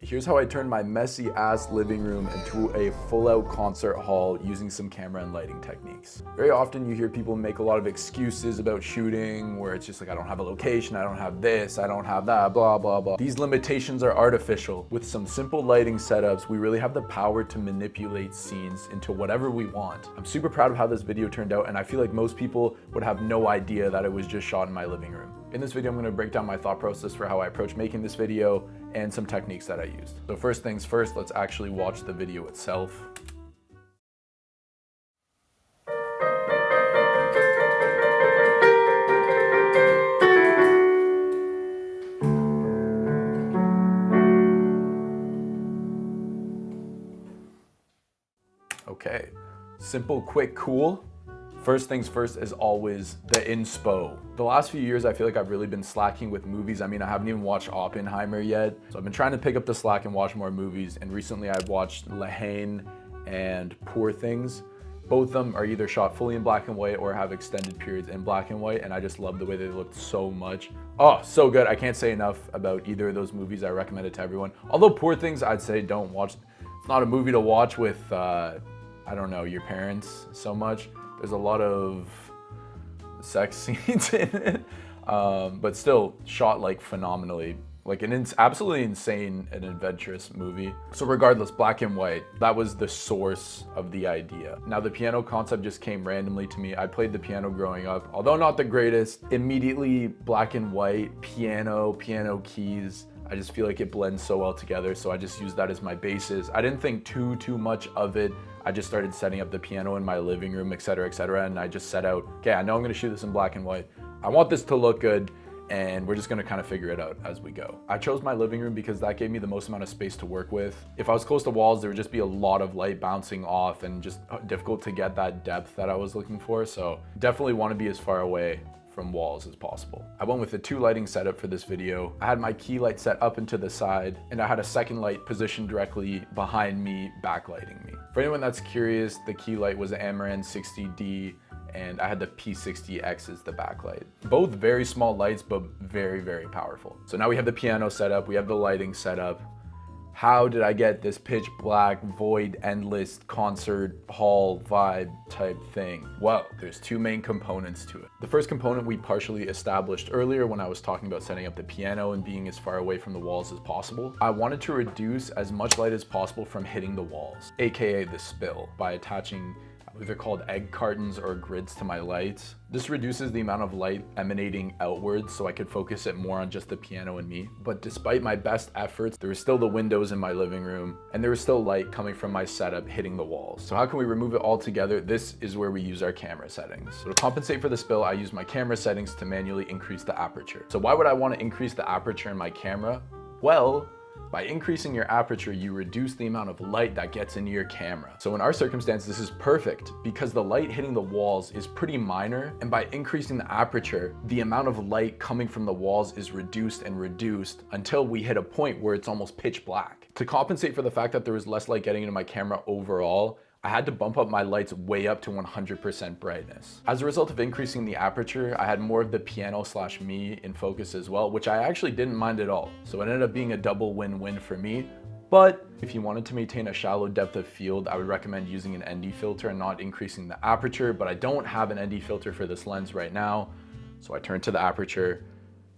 Here's how I turned my messy ass living room into a full out concert hall using some camera and lighting techniques. Very often you hear people make a lot of excuses about shooting where it's just like, I don't have a location, I don't have this, I don't have that, blah, blah, blah. These limitations are artificial. With some simple lighting setups, we really have the power to manipulate scenes into whatever we want. I'm super proud of how this video turned out, and I feel like most people would have no idea that it was just shot in my living room. In this video, I'm gonna break down my thought process for how I approach making this video and some techniques that I used. So first things first, let's actually watch the video itself. Okay, simple, quick, cool. First things first is always the inspo. The last few years, I feel like I've really been slacking with movies. I mean, I haven't even watched Oppenheimer yet. So I've been trying to pick up the slack and watch more movies. And recently I've watched La Haine and Poor Things. Both of them are either shot fully in black and white or have extended periods in black and white. And I just love the way they looked so much. Oh, so good. I can't say enough about either of those movies. I recommend it to everyone. Although Poor Things, I'd say don't watch. It's not a movie to watch with, I don't know, your parents so much. There's a lot of sex scenes in it, but still shot like phenomenally. Like an absolutely insane and adventurous movie. So regardless, black and white, that was the source of the idea. Now the piano concept just came randomly to me. I played the piano growing up, although not the greatest. Immediately black and white, piano keys. I just feel like it blends so well together, so I just used that as my basis. I didn't think too much of it. I just started setting up the piano in my living room, etc., and I just set out, okay, I know I'm gonna shoot this in black and white. I want this to look good, and we're just gonna kind of figure it out as we go. I chose my living room because that gave me the most amount of space to work with. If I was close to walls, there would just be a lot of light bouncing off and just difficult to get that depth that I was looking for, so definitely wanna be as far away from walls as possible. I went with a 2 lighting setup for this video. I had my key light set up and to the side, and I had a second light positioned directly behind me, backlighting me. For anyone that's curious, the key light was an Amaran 60D, and I had the P60X as the backlight. Both very small lights, but very powerful. So now we have the piano set up, we have the lighting set up. How did I get this pitch black, void, endless concert hall vibe type thing? Well, there's 2 main components to it. The first component we partially established earlier when I was talking about setting up the piano and being as far away from the walls as possible. I wanted to reduce as much light as possible from hitting the walls, AKA the spill, by attaching, I believe they're called egg cartons or grids to my lights. This reduces the amount of light emanating outwards so I could focus it more on just the piano and me. But despite my best efforts, there were still the windows in my living room and there was still light coming from my setup hitting the walls. So how can we remove it all together? This is where we use our camera settings. So to compensate for the spill, I use my camera settings to manually increase the aperture. So why would I want to increase the aperture in my camera? Well, by increasing your aperture, you reduce the amount of light that gets into your camera. So in our circumstance, this is perfect because the light hitting the walls is pretty minor, and by increasing the aperture, the amount of light coming from the walls is reduced until we hit a point where it's almost pitch black. To compensate for the fact that there was less light getting into my camera overall, I had to bump up my lights way up to 100% brightness. As a result of increasing the aperture, I had more of the piano/me in focus as well, which I actually didn't mind at all. So it ended up being a double win-win for me. But if you wanted to maintain a shallow depth of field, I would recommend using an ND filter and not increasing the aperture, but I don't have an ND filter for this lens right now, so I turned to the aperture.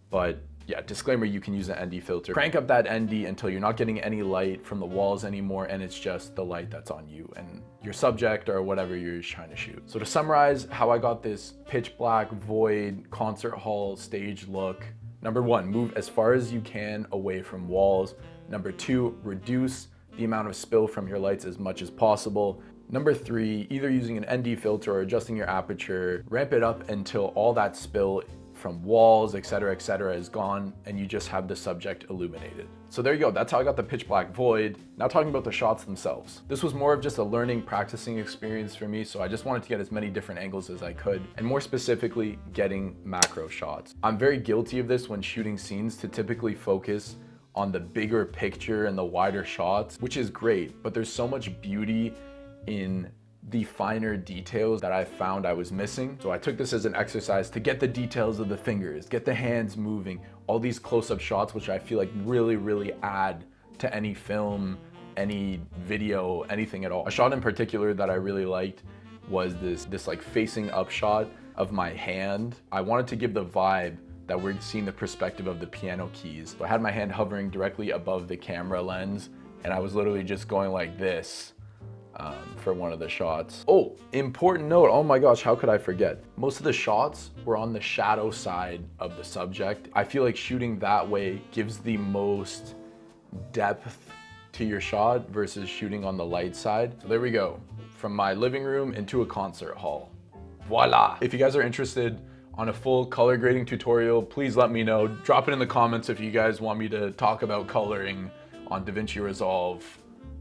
But yeah, disclaimer, you can use an ND filter. Crank up that ND until you're not getting any light from the walls anymore and it's just the light that's on you and your subject or whatever you're trying to shoot. So to summarize how I got this pitch black, void, concert hall stage look: number 1, move as far as you can away from walls. Number 2, reduce the amount of spill from your lights as much as possible. Number 3, either using an ND filter or adjusting your aperture, ramp it up until all that spill from walls, etc., is gone and you just have the subject illuminated. So there you go, that's how I got the pitch black void. Now talking about the shots themselves. This was more of just a learning, practicing experience for me, so I just wanted to get as many different angles as I could, and more specifically, getting macro shots. I'm very guilty of this when shooting scenes, to typically focus on the bigger picture and the wider shots, which is great, but there's so much beauty in the finer details that I found I was missing. So I took this as an exercise to get the details of the fingers, get the hands moving, all these close-up shots, which I feel like really add to any film, any video, anything at all. A shot in particular that I really liked was this like facing up shot of my hand. I wanted to give the vibe that we're seeing the perspective of the piano keys. So I had my hand hovering directly above the camera lens, and I was literally just going like this for one of the shots. Oh, important note, oh my gosh, how could I forget? Most of the shots were on the shadow side of the subject. I feel like shooting that way gives the most depth to your shot versus shooting on the light side. So there we go, from my living room into a concert hall. Voila! If you guys are interested on a full color grading tutorial, please let me know. Drop it in the comments if you guys want me to talk about coloring on DaVinci Resolve.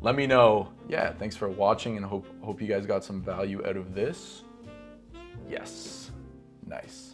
Let me know. Yeah, thanks for watching, and hope you guys got some value out of this. Yes, nice.